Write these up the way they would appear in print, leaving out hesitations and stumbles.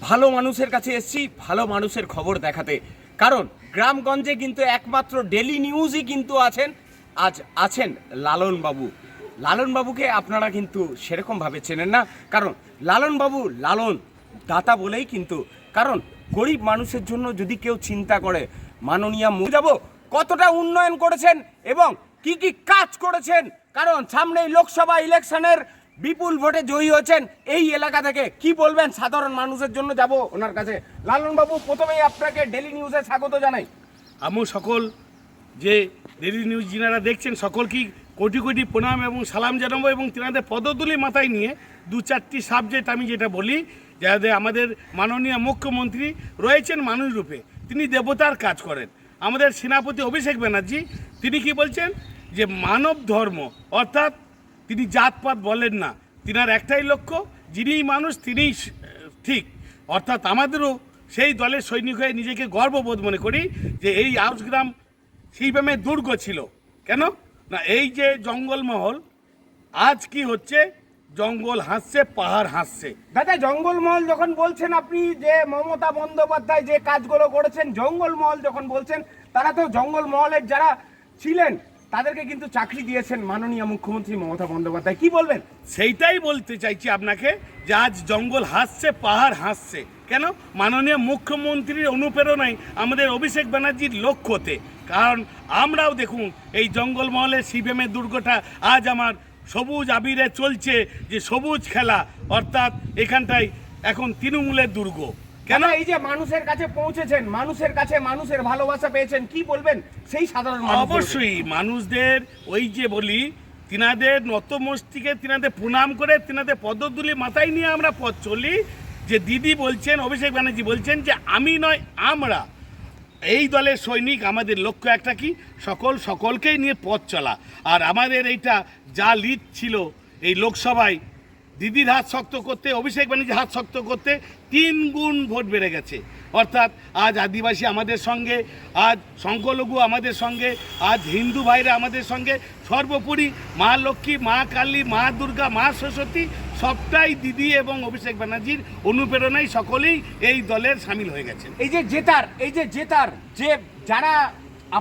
ভালো মানুষের কাছে এসেছি ভালো মানুষের খবর দেখাতে, কারণ গ্রামগঞ্জে কিন্তু একমাত্র ডেলি নিউজই কিন্তু আছেন লালন বাবু। লালন বাবুকে আপনারা কিন্তু সেরকমভাবে চেনেন না, কারণ লালন বাবু লালন দাতা বলেই কিন্তু, কারণ গরিব মানুষের জন্য যদি কেউ চিন্তা করে মাননীয় মুজাবো কতটা উন্নয়ন করেছেন এবং কি কি কাজ করেছেন, কারণ সামনেই লোকসভা ইলেকশনের বিপুল ভোটে জয়ী হয়েছেন এই এলাকা থেকে, কি বলবেন সাধারণ মানুষের জন্য যাব ওনার কাছে। লালন বাবু, প্রথমেই আপনাকে ডেলি নিউজে স্বাগত জানাই। আমি সকল যে ডেলি নিউজ যিনারা দেখছেন সকলকেই কোটি কোটি প্রণাম এবং সালাম জানাবো, এবং তেনাদের পদতুলি মাথায় নিয়ে দু চারটি সাবজেক্ট আমি যেটা বলি, যাতে আমাদের মাননীয় মুখ্যমন্ত্রী রয়েছেন মানুষ রূপে, তিনি দেবতার কাজ করেন। আমাদের সেনাপতি অভিষেক ব্যানার্জি তিনি কি বলছেন যে মানব ধর্ম, অর্থাৎ তিনি জাতপাত বলেন না, তিনার একটাই লক্ষ্য যিনিই মানুষ তিনিই ঠিক। অর্থাৎ আমাদেরও সেই দলের সৈনিক হয়ে নিজেকে গর্ববোধ মনে করি যে এই আউসগ্রাম সেইভাবে দুর্গ ছিল। কেন না, এই যে জঙ্গলমহল আজ কি হচ্ছে, জঙ্গল হাসছে, পাহাড় হাসছে। দাদা, জঙ্গলমহল যখন বলছেন আপনি, যে মমতা বন্দ্যোপাধ্যায় যে কাজগুলো করেছেন, জঙ্গলমহল যখন বলছেন, তারা তো জঙ্গলমহলের যারা ছিলেন তাদেরকে কিন্তু চাকরি দিয়েছেন মাননীয় মুখ্যমন্ত্রী মমতা বন্দ্যোপাধ্যায়, কি বলবেন? সেইটাই বলতে চাইছি আপনাকে যে আজ জঙ্গল হাসছে, পাহাড় হাসছে। কেন? মাননীয় মুখ্যমন্ত্রীর অনুপ্রেরণায় আমাদের অভিষেক ব্যানার্জির লক্ষ্যতে। কারণ আমরাও দেখুন এই জঙ্গলমহলের সিপিএমের দুর্গটা আজ আমার সবুজ আবিরে চলছে, যে সবুজ খেলা, অর্থাৎ এখানটায় এখন তৃণমূলের দুর্গ। কেন এই যে মানুষের কাছে পৌঁছেছেন, মানুষের কাছে মানুষের ভালোবাসা পেয়েছেন, কি বলবেন সেই সাধারণ মানুষ? অবশ্যই মানুষদের ওই যে বলি, তিনাদের নতমস্তিকে তিনাদের প্রণাম করে তিনাদের পদধূলি মাথায় নিয়ে আমরা পথ চলি। যে দিদি বলছেন, অভিষেক ব্যানার্জি বলছেন যে আমি নয় আমরা, এই দলের সৈনিক, আমাদের লক্ষ্য একটা কি, সকলকেই নিয়ে পথ চলা। আর আমাদের এইটা যা লিড ছিল এই লোকসভায় দিদির হাত শক্ত করতে, অভিষেক ব্যানার্জির হাত শক্ত করতে 3 গুণ ভোট বেড়ে গেছে। অর্থাৎ আজ আদিবাসী আমাদের সঙ্গে, আজ সংখ্যালঘু আমাদের সঙ্গে, আজ হিন্দু ভাইরা আমাদের সঙ্গে, সর্বোপরি মা লক্ষ্মী, মা কালী, মা দুর্গা, মা সরস্বতী সবটাই দিদি এবং অভিষেক ব্যানার্জির অনুপ্রেরণায় সকলেই এই দলের সামিল হয়ে গেছেন। এই যে জেতার যে যারা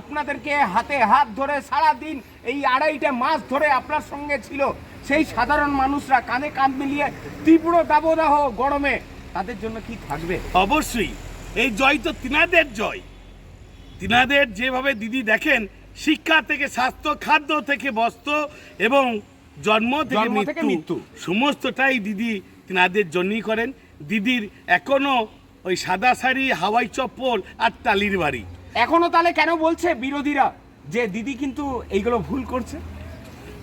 আপনাদেরকে হাতে হাত ধরে সারাদিন এই 2.5 মাস ধরে আপনার সঙ্গে ছিল, সেই সাধারণ মানুষরা কাঁধে কাঁধ মিলিয়ে তীব্র দাবদাহ গরমে, তাদের জন্য কি থাকবে? অবশ্যই এই জয় তো তিনাদের জয়। তিনাদের যেভাবে দিদি দেখেন, শিক্ষা থেকে স্বাস্থ্য, খাদ্য থেকে বস্ত্র এবং জন্ম থেকে মৃত্যু সমস্তটাই দিদি তিনাদের জন্যই করেন। দিদির এখনো ওই সাদা শাড়ি, হাওয়াই চপ্পল আর টালির বাড়ি। এখনো তাহলে কেন বলছে বিরোধীরা যে দিদি কিন্তু এইগুলো ভুল করছে?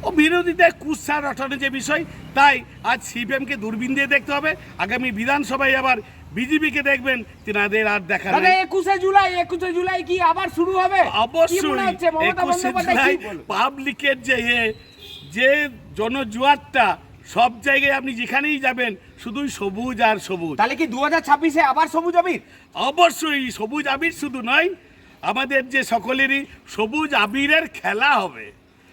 ও বিরোধীদের কুৎসা রটানো যে বিষয়, তাই আজ সিপিএমকে দূরবীন দিয়ে দেখতে হবে। আগামী বিধানসভায় আবার বিজেপিকে দেখবেন, তিনাদের আর দেখা নেই। 21শে জুলাই কি আবার শুরু হবে? অবশ্যই 21শে জুলাই পাবলিকের যে জনজোয়ারটা, সব জায়গায় আপনি যেখানেই যাবেন শুধুই সবুজ আর সবুজ। তাহলে কি 2026-এ আবার সবুজ আবির? অবশ্যই সবুজ আবির শুধু নয়, আমাদের যে সকলেরই সবুজ আবিরের খেলা হবে।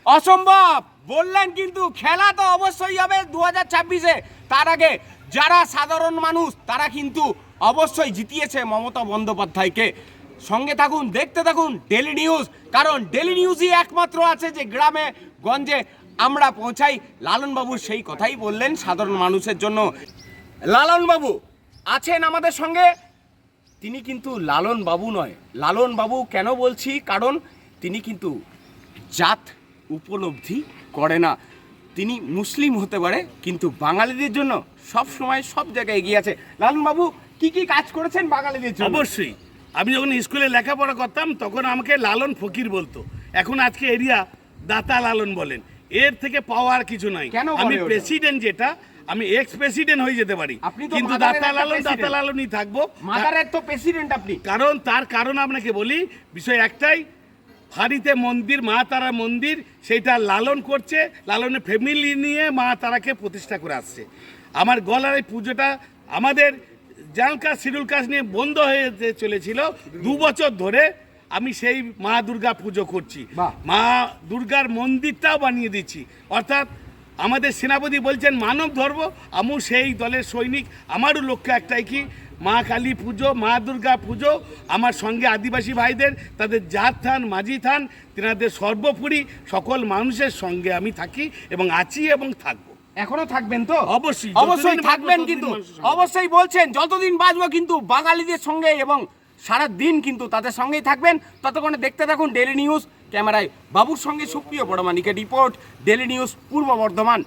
অসম্ভব বললেন, কিন্তু খেলা তো অবশ্যই হবে 2026-এ। তার আগে যারা সাধারণ মানুষ তারা কিন্তু অবশ্যই জিতিয়েছে মমতা বন্দ্যোপাধ্যায়কে। সঙ্গে থাকুন, দেখতে থাকুন ডেলি নিউজ, কারণ ডেলি নিউজই একমাত্র আছে যে গ্রামে গঞ্জে আমরা পৌঁছাই। লালন বাবু সেই কথাই বললেন সাধারণ মানুষের জন্য। লালন বাবু আছেন আমাদের সঙ্গে, তিনি কিন্তু লালন বাবু নয়। লালন বাবু কেন বলছি, কারণ তিনি কিন্তু জাত উপলব্ধি করে না। তিনি মুসলিম হতে পারে, কিন্তু বাঙালিদের জন্য সব সময় সব জায়গায় এগিয়ে আছে। লালন বাবু কি কি কাজ করেছেন বাঙালিদের জন্য? অবশ্যই আমি যখন স্কুলে লেখাপড়া করতাম তখন আমাকে লালন ফকির বলতো, এখন আজকে এরিয়া দাতা লালন বলেন। এর থেকে পাওয়ার কিছু নাই। আমি প্রেসিডেন্ট, যেটা আমি এক্স প্রেসিডেন্ট হয়ে যেতে পারি, কিন্তু দাতা লালনই থাকবো। মাদারের তো প্রেসিডেন্ট আপনি। তার কারণ আপনাকে বলি, বিষয় একটাই, হাড়িতে মন্দির, মা তারা মন্দির, সেইটা লালন করছে, লালনের ফ্যামিলি নিয়ে মা তারাকে প্রতিষ্ঠা করে আসছে। আমার গলার এই পুজোটা আমাদের জাল কাজ, শিডিউল কাজ নিয়ে বন্ধ হয়ে চলেছিল 2 বছর ধরে। আমি সেই মা দুর্গা পুজো করছি, মা দুর্গার মন্দিরটাও বানিয়ে দিচ্ছি। অর্থাৎ আমাদের সেনাপতি বলছেন মানব ধর্ম, আমিও সেই দলের সৈনিক। আমারও লক্ষ্য একটাই কি, মা কালী পুজো, মা দুর্গা পুজো, আমার সঙ্গে আদিবাসী ভাইদের, তাদের জাত থান, মাঝি থান, তেনাদের সর্বোপরি সকল মানুষের সঙ্গে আমি থাকি এবং আছি এবং থাকবো। এখনো থাকবেন তো? অবশ্যই, অবশ্যই যতদিন থাকবেন বাঁচবো কিন্তু ততদিন মানুষের সঙ্গে। অবশ্যই বলছেন যতদিন বাঁচবো কিন্তু বাঙালিদের সঙ্গে এবং সারা দিন কিন্তু তাদের সঙ্গেই থাকবেন। ততক্ষণে দেখতে থাকুন ডেলি নিউজ। ক্যামেরায় বাবুর সঙ্গে সুপ্রিয় বড়মানিকের রিপোর্ট, ডেলি নিউজ পূর্ব বর্ধমান।